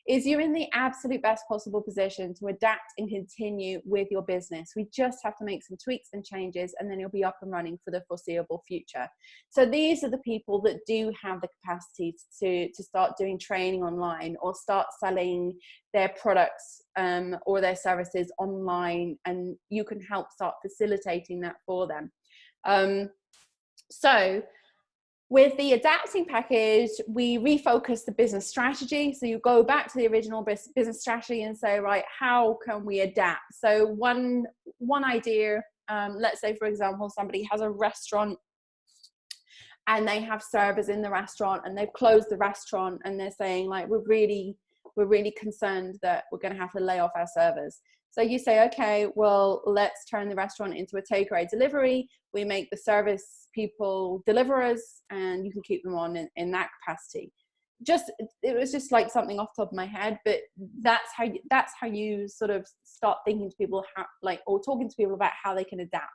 is you're in the absolute best possible position to adapt and continue with your business. We just have to make some tweaks and changes, and then you'll be up and running for the foreseeable future. So these are the people that do have the capacity to start doing training online, or start selling their products or their services online, and you can help start facilitating that for them. With the adapting package, we refocus the business strategy. So you go back to the original business strategy and say, right, how can we adapt? So one idea, let's say, for example, somebody has a restaurant and they have servers in the restaurant, and they've closed the restaurant, and they're saying, like, we're really concerned that we're going to have to lay off our servers. So you say, okay, well, let's turn the restaurant into a takeaway delivery. We make the service people deliverers, and you can keep them on in that capacity. It was just like something off the top of my head, but that's how you sort of start thinking to people or talking to people about how they can adapt.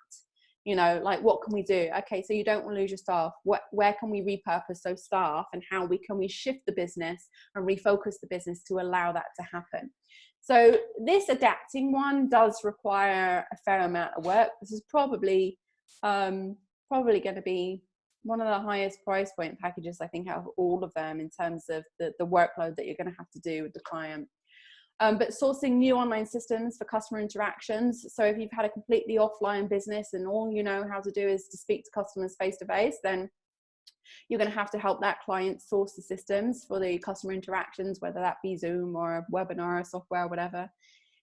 You know, like, what can we do? Okay, so you don't want to lose your staff. Where can we repurpose those staff, and how can we shift the business and refocus the business to allow that to happen? So this adapting one does require a fair amount of work. This is probably going to be one of the highest price point packages, I think, out of all of them, in terms of the workload that you're going to have to do with the client. But sourcing new online systems for customer interactions. So if you've had a completely offline business and all you know how to do is to speak to customers face to face, then you're going to have to help that client source the systems for the customer interactions, whether that be Zoom or a webinar, software, whatever.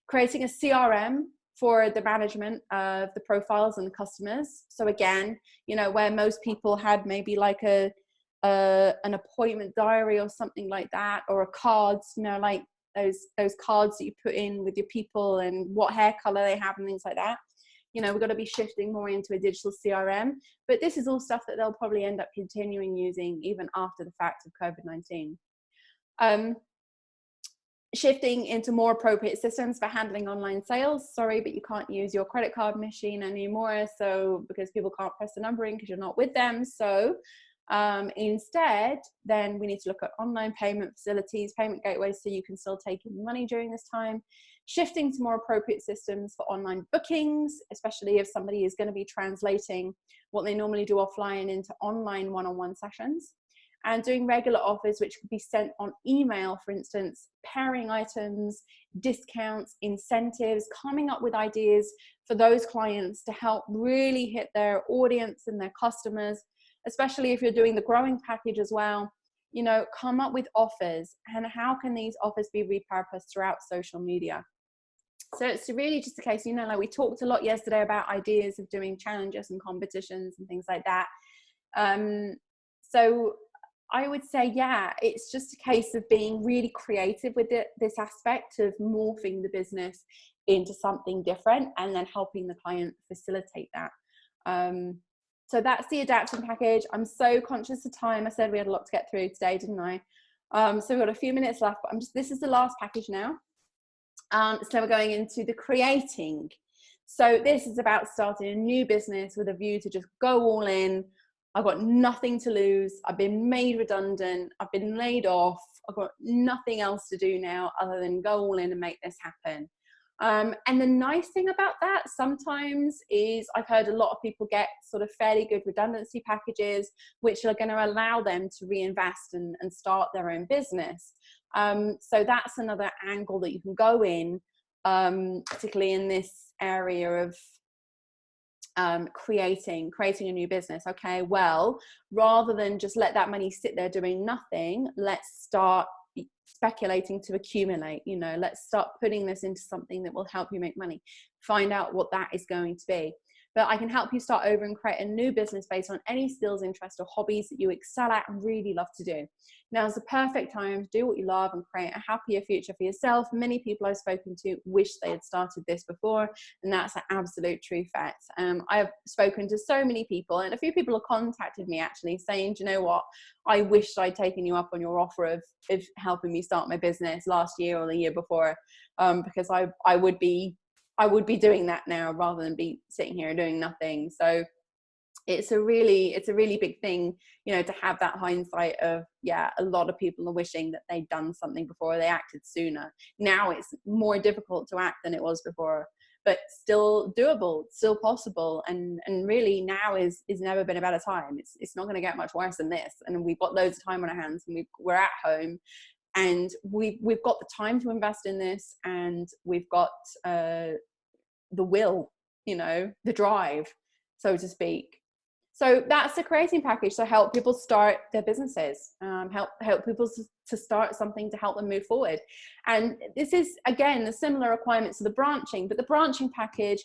Creating a CRM for the management of the profiles and the customers. So again, you know, where most people had maybe like an appointment diary or something like that, or a cards, you know, like those cards that you put in with your people and what hair color they have and things like that. You know, we've got to be shifting more into a digital CRM, but this is all stuff that they'll probably end up continuing using even after the fact of COVID-19. Shifting into more appropriate systems for handling online sales. Sorry, but you can't use your credit card machine anymore. So because people can't press the number in because you're not with them. So instead, then we need to look at online payment facilities, payment gateways, so you can still take in money during this time. Shifting to more appropriate systems for online bookings, especially if somebody is going to be translating what they normally do offline into online one-on-one sessions. And doing regular offers, which could be sent on email, for instance, pairing items, discounts, incentives, coming up with ideas for those clients to help really hit their audience and their customers, especially if you're doing the growing package as well. You know, come up with offers, and how can these offers be repurposed throughout social media? So it's really just a case, you know, like we talked a lot yesterday about ideas of doing challenges and competitions and things like that. So I would say, yeah, it's just a case of being really creative with this aspect of morphing the business into something different, and then helping the client facilitate that. So that's the adapting package. I'm so conscious of time. I said we had a lot to get through today, didn't I? So we've got a few minutes left, but this is the last package now. So we're going into the creating. So this is about starting a new business with a view to just go all in. I've got nothing to lose. I've been made redundant. I've been laid off. I've got nothing else to do now other than go all in and make this happen. And the nice thing about that sometimes is I've heard a lot of people get sort of fairly good redundancy packages, which are going to allow them to reinvest and start their own business. So that's another angle that you can go in, particularly in this area of creating a new business. Okay, well, rather than just let that money sit there doing nothing, let's start speculating to accumulate. You know, let's start putting this into something that will help you make money. Find out what that is going to be. but I can help you start over and create a new business based on any skills, interests, or hobbies that you excel at and really love to do. Now's the perfect time to do what you love and create a happier future for yourself. Many people I've spoken to wish they had started this before, and that's an absolute true fact. I've spoken to so many people, and a few people have contacted me actually saying, do you know what, I wish I'd taken you up on your offer of helping me start my business last year or the year before, because I would be doing that now rather than be sitting here doing nothing. So it's a really big thing, you know, to have that hindsight of, yeah, a lot of people are wishing that they'd done something before, they acted sooner. Now it's more difficult to act than it was before, but still doable, still possible. And really now is never been a better time. It's not going to get much worse than this. And we've got loads of time on our hands, and we're at home, and we've got the time to invest in this, and we've got the will, you know, the drive, so to speak. So that's the creating package. So help people start their businesses, help people to start something to help them move forward. And this is, again, the similar requirements to the branching, but the branching package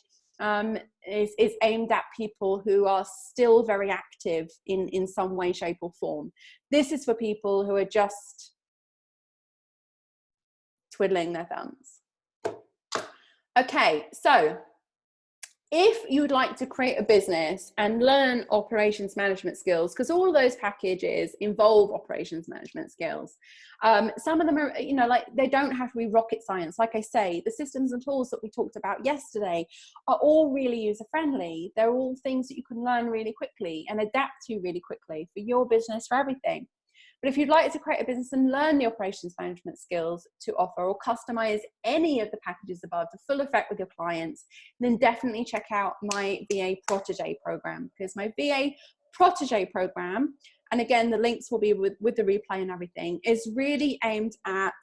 is aimed at people who are still very active in some way, shape or form. This is for people who are just twiddling their thumbs. Okay, so if you would like to create a business and learn operations management skills, because all of those packages involve operations management skills, some of them are, you know, like, they don't have to be rocket science. Like I say, the systems and tools that we talked about yesterday are all really user friendly. They're all things that you can learn really quickly and adapt to really quickly for your business, for everything. But if you'd like to create a business and learn the operations management skills to offer or customize any of the packages above to full effect with your clients, then definitely check out my VA Protégé program, because my VA Protégé program, and again, the links will be with the replay and everything, is really aimed at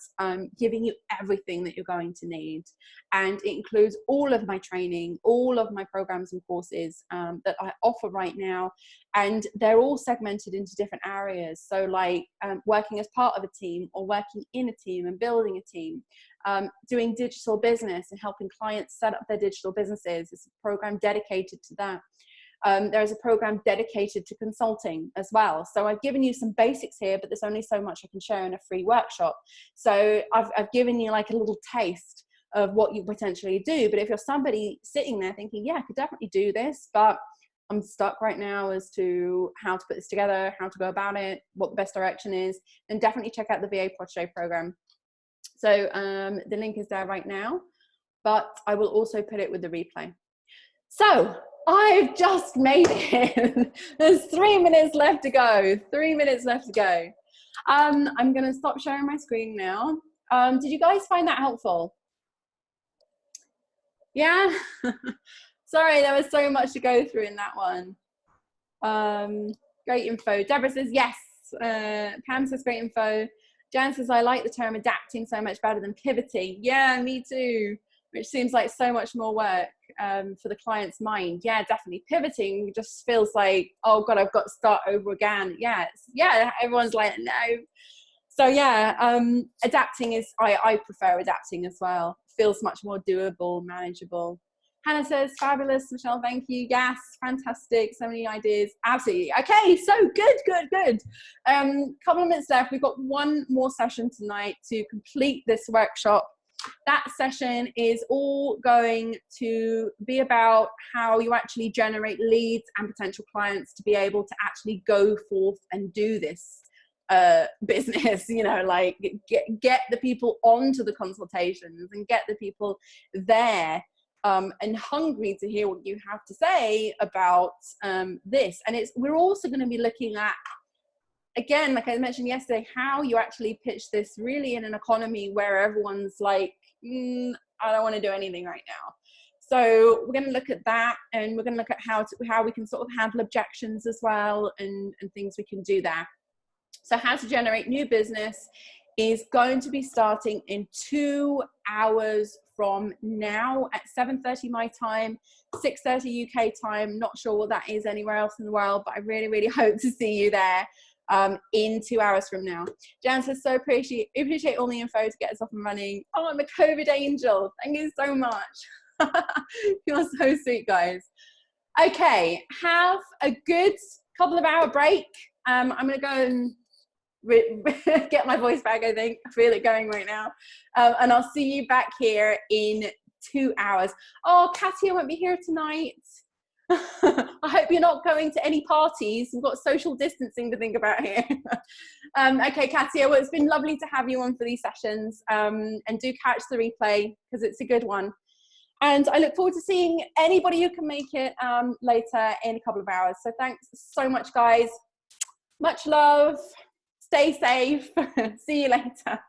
giving you everything that you're going to need. And it includes all of my training, all of my programs and courses that I offer right now. And they're all segmented into different areas. So like working as part of a team, or working in a team and building a team, doing digital business and helping clients set up their digital businesses. It's a program dedicated to that. There's a program dedicated to consulting as well. So I've given you some basics here, but there's only so much I can share in a free workshop. So I've given you like a little taste of what you potentially do. But if you're somebody sitting there thinking, yeah, I could definitely do this, but I'm stuck right now as to how to put this together, how to go about it, what the best direction is, then definitely check out the VA Protégé program. So the link is there right now, but I will also put it with the replay. So I've just made it. There's 3 minutes left to go. 3 minutes left to go. I'm going to stop sharing my screen now. Did you guys find that helpful? Yeah? Sorry, there was so much to go through in that one. Great info. Deborah says yes. Pam says great info. Jan says, I like the term adapting so much better than pivoting. Yeah, me too. Which seems like so much more work for the client's mind. Yeah, definitely. Pivoting just feels like, oh God, I've got to start over again. Yeah, everyone's like, no. So yeah, adapting is, I prefer adapting as well. Feels much more doable, manageable. Hannah says, fabulous, Michelle, thank you. Yes, fantastic, so many ideas. Absolutely. Okay, so good. Couple of minutes left. We've got one more session tonight to complete this workshop. That session is all going to be about how you actually generate leads and potential clients to be able to actually go forth and do this business, you know, like get the people onto the consultations and get the people there and hungry to hear what you have to say about this. And we're also going to be looking at, again, like I mentioned yesterday, how you actually pitch this really in an economy where everyone's like, I don't want to do anything right now. So we're going to look at that, and we're going to look at how we can sort of handle objections as well, and things we can do there. So how to generate new business is going to be starting in 2 hours from now at 7:30 my time, 6:30 UK time. Not sure what that is anywhere else in the world, but I really hope to see you there in 2 hours from now. Jan says, so appreciate all the info to get us off and running. Oh, I'm a COVID angel. Thank you so much. You're so sweet, guys. Okay, have a good couple of hour break. I'm going to go and get my voice back, I think. I feel it going right now. And I'll see you back here in 2 hours. Oh, Katia won't be here tonight. I hope you're not going to any parties. We've got social distancing to think about here. Okay, Katia, well, it's been lovely to have you on for these sessions. And do catch the replay because it's a good one. And I look forward to seeing anybody who can make it later in a couple of hours. So thanks so much, guys. Much love. Stay safe. See you later.